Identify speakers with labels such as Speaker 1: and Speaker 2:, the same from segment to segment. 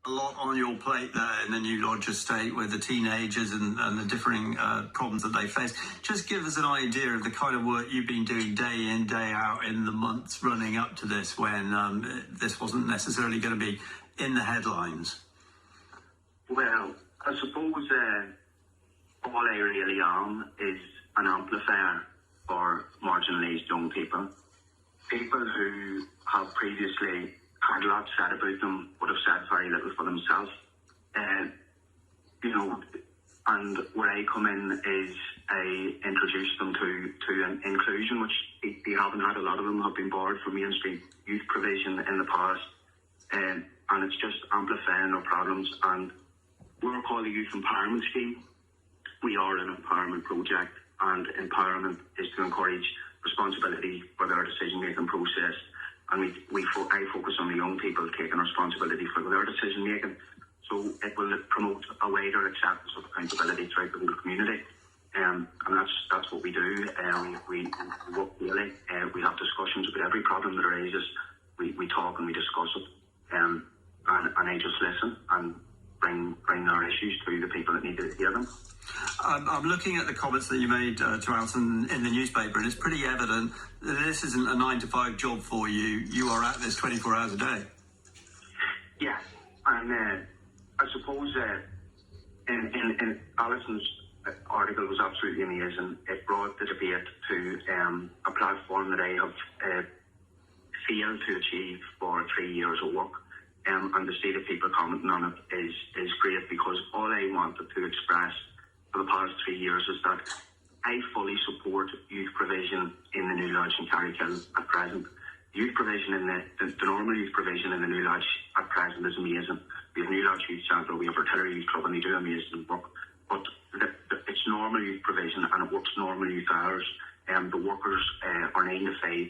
Speaker 1: A lot on your plate there in the new Lodge estate with the teenagers and the differing problems that they face. Just give us an idea of the kind of work you've been doing day in, day out in the months running up to this, when this wasn't necessarily going to be in the headlines.
Speaker 2: Well, I suppose all I really am is an amplifier for marginalised young people. People who have previously had a lot said about them would have said very little for themselves. And where I come in is I introduce them to an inclusion, which they haven't had. A lot of them have been barred from mainstream youth provision in the past. And it's just amplifying our problems. And we're called a Youth Empowerment Scheme. We are an empowerment project, and empowerment is to encourage responsibility for their decision-making process. And I focus on the young people taking responsibility for their decision-making. So it will promote a wider acceptance of accountability throughout the whole community. And that's what we do. We work daily. We have discussions about every problem that arises. We talk and we discuss it. And I just listen and bring our issues to the people that need to hear them.
Speaker 1: I'm looking at the comments that you made to Alison in the newspaper, and it's pretty evident that this isn't a 9-to-5 job for you. You are at this 24 hours a day. Yeah,
Speaker 2: and I suppose in Alison's article was absolutely amazing. It brought the debate to a platform that I have failed to achieve for 3 years of work. And to see the people commenting on it is great, because all I wanted to express for the past 3 years is that I fully support youth provision in the new Lodge in Carrickhill at present. Youth provision in the normal youth provision in the new Lodge at present is amazing. We have New Lodge Youth Centre, we have Artillery Youth Club, and they do amazing work. But it's normal youth provision, and it works normal youth hours. The workers are 9 to 5.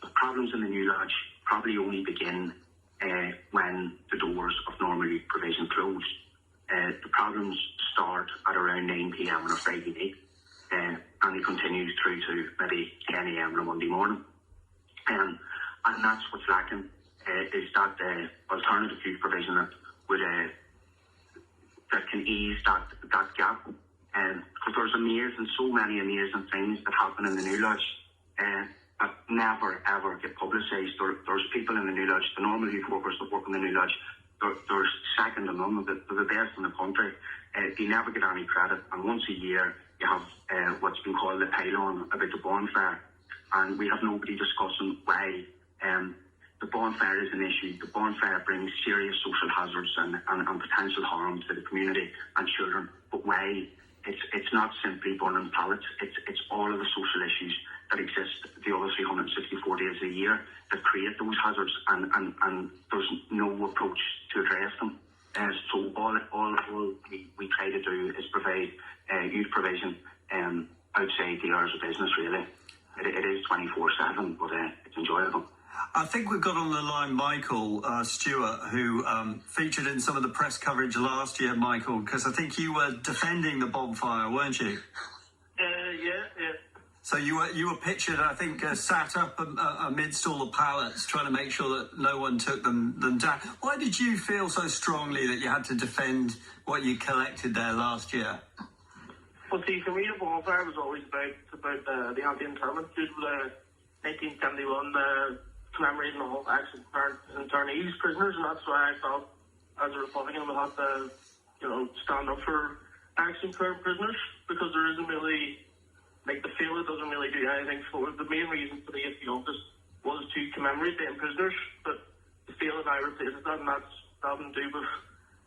Speaker 2: The problems in the new Lodge probably only begin when the doors of normal youth provision close. The problems start at around 9 p.m. on a Friday night, and it continues through to maybe 10 a.m. on a Monday morning. And that's what's lacking, is that alternative youth provision that would that can ease that gap. Because there's so many amazing things that happen in the new Lodge that never ever get publicised. There's people in the new Lodge, the normal youth workers that work in the new Lodge, they're second to none. They're the best in the country. They never get any credit. And once a year, you have what's been called the pylon about the bonfire. And we have nobody discussing why the bonfire is an issue. The bonfire brings serious social hazards and potential harm to the community and children. But why? It's not simply burning pallets. It's all of the social issues that exist the other 364 days a year that create those hazards, and there's no approach to address them. So all we try to do is provide youth provision outside the hours of business, really. It is 24/7, but it's enjoyable.
Speaker 1: I think we've got on the line Michael Stewart, who featured in some of the press coverage last year, Michael, because I think you were defending the bonfire, weren't you?
Speaker 3: Yeah.
Speaker 1: So you were pictured, I think, sat up amidst all the pallets, trying to make sure that no one took them down. Why did you feel so strongly that you had to defend what you collected there last year?
Speaker 3: Well, see, for me, the bonfire was always about the anti-internment due to the 1971 commemorating all ex-internees prisoners, and that's why I felt, as a Republican, we have to, stand up for ex-interned prisoners, because there isn't really, the field doesn't really do anything for it. The main reason for the 8th August was to commemorate the prisoners, but the field now replaces that, and that's nothing to do with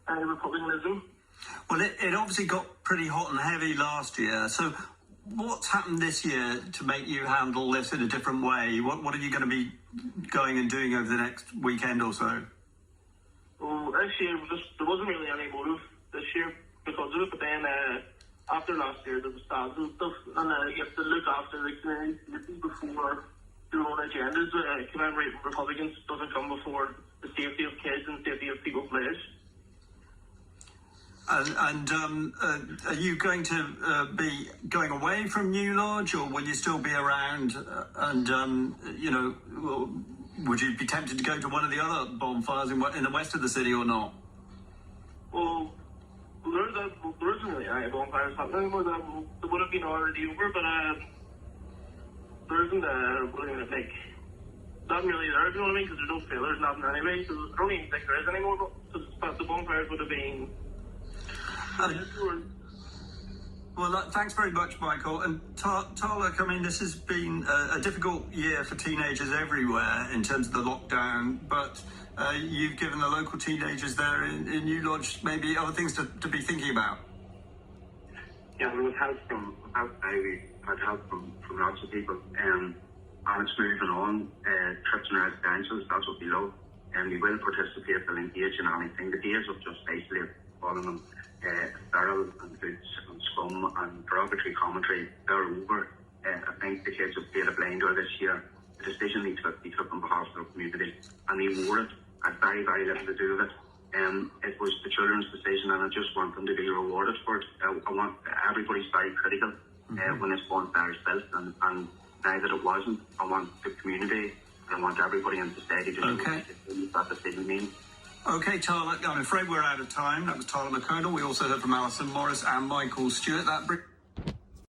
Speaker 3: any republicanism.
Speaker 1: Well, it obviously got pretty hot and heavy last year, so what's happened this year to make you handle this in a different way? What are you going to be going and doing over the next weekend or so?
Speaker 3: Well, this year, there wasn't really any motive this year because of it, but then after last year, there was stabs and stuff, and you have to look after the community before their own agendas. Commemorating Republicans doesn't come before the safety of kids and safety of people's lives.
Speaker 1: And are you going to be going away from New Lodge, or will you still be around? Would you be tempted to go to one of the other bonfires in the west of the city or not?
Speaker 3: Well, there isn't really any bonfires happening anymore. There would have been already over, but there isn't nothing really there, you know what I mean? Because there's no trailers, nothing anyway. So I don't even think there is anymore. Because the bonfires would have been.
Speaker 1: Well, thanks very much, Michael. And Tarlach, I mean, this has been a difficult year for teenagers everywhere in terms of the lockdown, but you've given the local teenagers there in New Lodge maybe other things to be thinking about.
Speaker 2: Yeah, well, we've had help from lots of people, and it's moving on. Trips and residentials, that's what we love, and we will participate, we'll engage in anything. The days of just basically calling them feral and boots and scum and derogatory commentary, they're over. I think the kids have played a blinder this year. The decision they took on behalf of the community, and they wore it, had very, very little to do with it. It was the children's decision, and I just want them to be rewarded for it. I want everybody's very critical when this bonfire is built, and now that it wasn't, I want the community, I want everybody in society to know what that decision means.
Speaker 1: Okay, Tarlach, I'm afraid we're out of time. That was Tarlach Mac Dhónaill. We also heard from Alison Morris and Michael Stewart. That